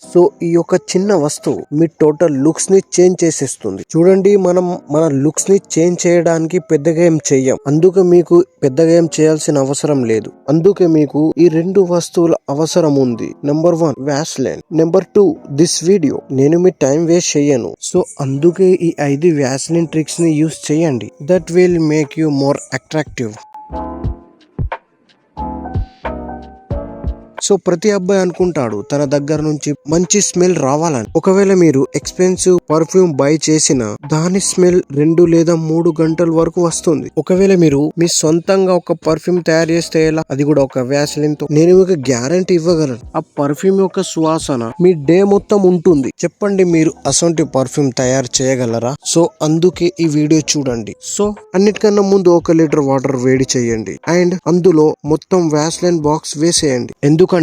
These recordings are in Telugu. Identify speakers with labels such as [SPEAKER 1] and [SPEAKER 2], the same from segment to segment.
[SPEAKER 1] సో ఈ యొక్క చిన్న వస్తువు మీ టోటల్ లుక్స్ ని చేంజ్ చేసేస్తుంది. చూడండి, మనం మన లుక్స్ ని చేంజ్ చేయడానికి పెద్దగా ఏం చెయ్యం, అందుకే మీకు పెద్దగా ఏం చేయాల్సిన అవసరం లేదు. అందుకే మీకు ఈ రెండు వస్తువుల అవసరం ఉంది. Number 1 Vaseline, number 2 this video. నేను మీ టైం వేస్ట్ చెయ్యను, సో అందుకే ఈ 5 వ్యాస్లైన్ ట్రిక్స్ ని యూస్ చేయండి. That will make you more attractive. So ప్రతి అబ్బాయి అనుకుంటాడు తన దగ్గర నుంచి మంచి స్మెల్ రావాలని. ఒకవేళ మీరు ఎక్స్పెన్సివ్ పర్ఫ్యూమ్ బై చేసిన దాని స్మెల్ 2 లేదా 3 గంటల వరకు వస్తుంది. ఒకవేళ మీరు మీ సొంతంగా ఒక పర్ఫ్యూమ్ తయారు చేస్తే ఎలా, అది కూడా ఒక వ్యాసలిన్ తో, నేను మీకు గ్యారంటీ ఇవ్వగలను. ఆ పర్ఫ్యూమ్ యొక్క సువాసన మీ డే మొత్తం ఉంటుంది. చెప్పండి, మీరు అసొంటి పర్ఫ్యూమ్ తయారు చేయగలరా? సో అందుకే ఈ వీడియో చూడండి. సో అన్నిటికన్నా ముందు 1 లీటర్ వాటర్ వేడి చేయండి అండ్ అందులో మొత్తం వ్యాసలిన్ బాక్స్ వేసేయండి. ఎందుకంటే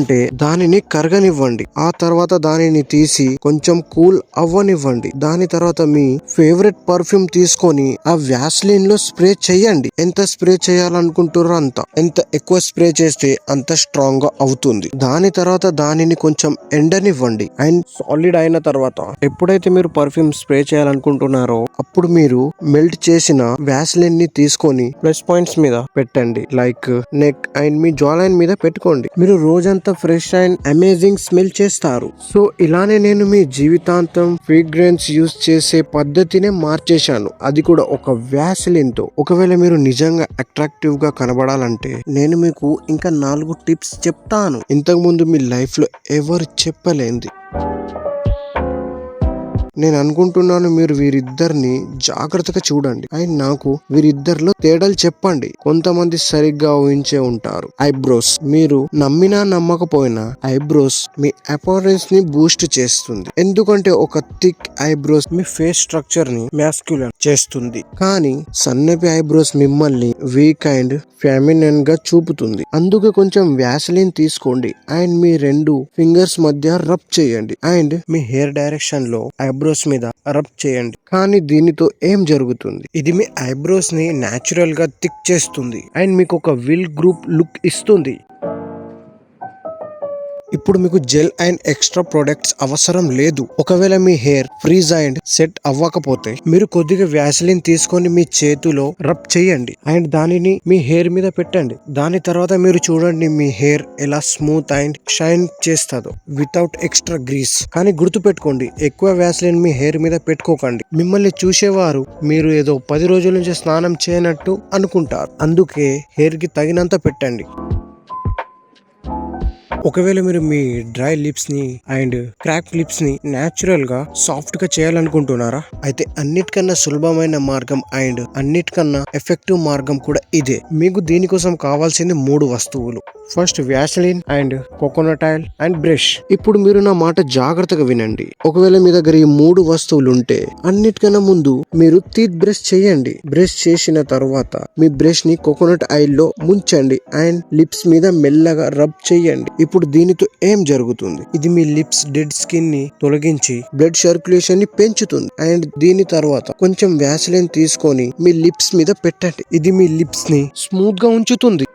[SPEAKER 1] దానిని కరగనివ్వండి. ఆ తర్వాత దానిని తీసి కొంచెం కూల్ అవ్వనివ్వండి. దాని తర్వాత మీ ఫేవరెట్ పర్ఫ్యూమ్ తీసుకొని ఆ వ్యాస్లిన్ లో స్ప్రే చేయండి. ఎంత స్ప్రే చేయాలనుకుంటారో అంత. ఎంత ఎక్కువ స్ప్రే చేస్తే అంత స్ట్రాంగ్ గా అవుతుంది. దాని తర్వాత దానిని కొంచెం ఎండనివ్వండి. అండ్ సాలిడ్ అయిన తర్వాత ఎప్పుడైతే మీరు పర్ఫ్యూమ్ స్ప్రే చేయాలనుకుంటున్నారో అప్పుడు మీరు మెల్ట్ చేసిన వ్యాస్లిన్ ని తీసుకొని ప్లస్ పాయింట్స్ మీద పెట్టండి. Like neck and me jaw line మీద పెట్టుకోండి. మీరు రోజంతా ఫ్రెష్ అండ్ అమేజింగ్ స్మెల్ చేస్తారు. సో ఇలానే నేను మీ జీవితాంతం ఫ్రేగ్రెన్స్ యూస్ చేసే పద్ధతినే మార్చేశాను, అది కూడా ఒక వ్యాసలిన్ తో. ఒకవేళ మీరు నిజంగా అట్రాక్టివ్ గా కనబడాలంటే నేను మీకు ఇంకా 4 టిప్స్ చెప్తాను, ఇంతకు ముందు మీ లైఫ్ లో ఎవరు చెప్పలేంది. నేను అనుకుంటున్నాను మీరు వీరిద్దరిని జాగ్రత్తగా చూడండి అండ్ నాకు వీరిద్దరిలో తేడాలు చెప్పండి. కొంతమంది సరిగ్గా ఊహించే ఉంటారు. ఐబ్రోస్, మీరు నమ్మినా నమ్మకపోయినా ఐబ్రోస్ మీ అపియరెన్స్ ని బూస్ట్ చేస్తుంది. ఎందుకంటే ఒక థిక్ ఐబ్రోస్ మీ ఫేస్ స్ట్రక్చర్ ని మ్యాస్క్యులర్ చేస్తుంది, కానీ సన్నటి ఐబ్రోస్ మిమ్మల్ని వీక్ అండ్ ఫెమినిన్ గా చూపుతుంది. అందుకే కొంచెం వ్యాసలిన్ తీసుకోండి అండ్ మీ 2 ఫింగర్స్ మధ్య రబ్ చేయండి అండ్ మీ హెయిర్ డైరెక్షన్ లో ఐబ్రోస్ మీద రబ్ చేయండి. కానీ దీనితో ఏం జరుగుతుంది, ఇది మీ ఐబ్రోస్ ని న్యాచురల్ గా థిక్ చేస్తుంది అండ్ మీకు ఒక విల్ గ్రూప్ లుక్ ఇస్తుంది. ఇప్పుడు మీకు జెల్ అండ్ ఎక్స్ట్రా ప్రొడక్ట్స్ అవసరం లేదు. ఒకవేళ మీ హెయిర్ ఫ్రీజ్ అండ్ సెట్ అవ్వకపోతే మీరు కొద్దిగా వ్యాసలిన్ తీసుకొని మీ చేతిలో రబ్ చేయండి అండ్ దానిని మీ హెయిర్ మీద పెట్టండి. దాని తర్వాత మీరు చూడండి మీ హెయిర్ ఎలా స్మూత్ అండ్ షైన్ చేస్తుందో వితౌట్ ఎక్స్ట్రా గ్రీస్. కానీ గుర్తు పెట్టుకోండి, ఎక్కువ వ్యాసలిన్ మీ హెయిర్ మీద పెట్టుకోకండి. మిమ్మల్ని చూసేవారు మీరు ఏదో 10 రోజుల నుంచి స్నానం చేయనట్టు అనుకుంటారు. అందుకే హెయిర్ కి తగినంత పెట్టండి. ఒకవేళ మీరు మీ డ్రై లిప్స్ ని అండ్ క్రాక్ లిప్స్ ని న్యాచురల్ గా సాఫ్ట్ గా చేయాలనుకుంటున్నారా? అయితే అన్నిటికన్నా సులభమైన మార్గం అండ్ అన్నిటికన్నా ఎఫెక్టివ్ మార్గం కూడా ఇదే. మీకు దీనికోసం కావాల్సింది 3 వస్తువులు. First Vaseline and coconut oil and brush. ఇప్పుడు మీరు నా మాట జాగ్రత్తగా వినండి. ఒకవేళ మీ దగ్గర ఈ 3 వస్తువులు ఉంటే అన్నిటికన్నా ముందు మీరు టీత్ బ్రష్ చేయండి. బ్రష్ చేసిన తర్వాత మీ బ్రష్ ని కోకోనట్ ఆయిల్ లో ముంచండి అండ్ లిప్స్ మీద మెల్లగా రబ్ చేయండి. ఇప్పుడు దీనితో ఏం జరుగుతుంది, ఇది మీ లిప్స్ డెడ్ స్కిన్ ని తొలగించి బ్లడ్ సర్క్యులేషన్ ని పెంచుతుంది. అండ్ దీని తర్వాత కొంచెం వ్యాసలిన్ తీసుకొని మీ లిప్స్ మీద పెట్టండి. ఇది మీ లిప్స్ ని స్మూత్ గా ఉంచుతుంది.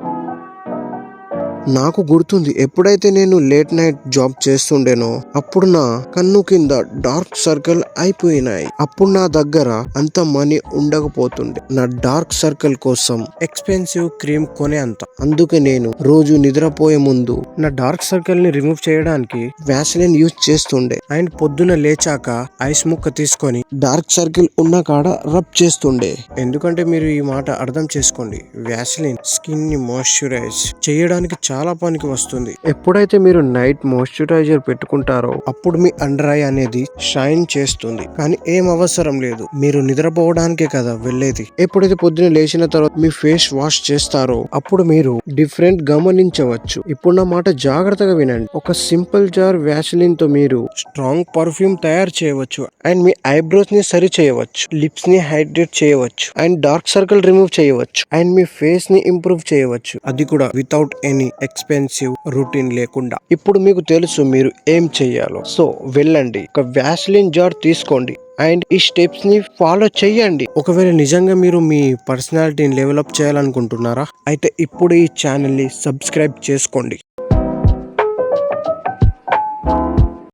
[SPEAKER 1] నాకు గుర్తుంది, ఎప్పుడైతే నేను లేట్ నైట్ జాబ్ చేస్తుండేనో అప్పుడు నా కన్ను కింద డార్క్ సర్కిల్ అయిపోయినాయి. అప్పుడు నా దగ్గర అంత మనీ ఉండకపోతుండే నా డార్క్ సర్కిల్ కోసం ఎక్స్పెన్సివ్ క్రీమ్ కొనే అంత. అందుకే నేను రోజు నిద్రపోయే ముందు నా డార్క్ సర్కిల్ ని రిమూవ్ చేయడానికి వ్యాసలిన్ యూజ్ చేస్తుండే అండ్ పొద్దున లేచాక ఐస్ ముక్క తీసుకొని డార్క్ సర్కిల్ ఉన్న కాడ రబ్ చేస్తుండే. ఎందుకంటే మీరు ఈ మాట అర్థం చేసుకోండి, వ్యాసలిన్ స్కిన్ ని మాయిశ్చరైజ్ చేయడానికి చాలా పనికి వస్తుంది. ఎప్పుడైతే మీరు నైట్ మాయిశ్చరైజర్ పెట్టుకుంటారో అప్పుడు మీ అండర్ ఐ అనేది షైన్ చేస్తుంది. కానీ ఏం అవసరం లేదు, మీరు నిద్రపోవడానికే కదా వెళ్ళేది. ఎప్పుడైతే పొద్దున లేచిన తర్వాత మీ ఫేస్ వాష్ చేస్తారో అప్పుడు మీరు డిఫరెంట్ గమనించవచ్చు. ఇప్పుడు నా మాట జాగ్రత్తగా వినండి. ఒక సింపుల్ జార్ వ్యాసలిన్ తో మీరు స్ట్రాంగ్ పర్ఫ్యూమ్ తయారు చేయవచ్చు అండ్ మీ ఐబ్రోస్ ని సరి చేయవచ్చు, లిప్స్ ని హైడ్రేట్ చేయవచ్చు అండ్ డార్క్ సర్కిల్ రిమూవ్ చేయవచ్చు అండ్ మీ ఫేస్ ని ఇంప్రూవ్ చేయవచ్చు, అది కూడా వితౌట్ ఎనీ ఎక్స్పెన్సివ్ రూటీన్ లేకుండా. ఇప్పుడు మీకు తెలుసు మీరు ఏం చెయ్యాలో. సో వెళ్ళండి, ఒక వ్యాసలిన్ జార్ తీసుకోండి అండ్ ఈ స్టెప్స్ ని ఫాలో చేయండి. ఒకవేళ నిజంగా మీరు మీ పర్సనాలిటీని డెవలప్ చేయాలనుకుంటున్నారా? అయితే ఇప్పుడు ఈ ఛానల్ ని సబ్స్క్రైబ్ చేసుకోండి.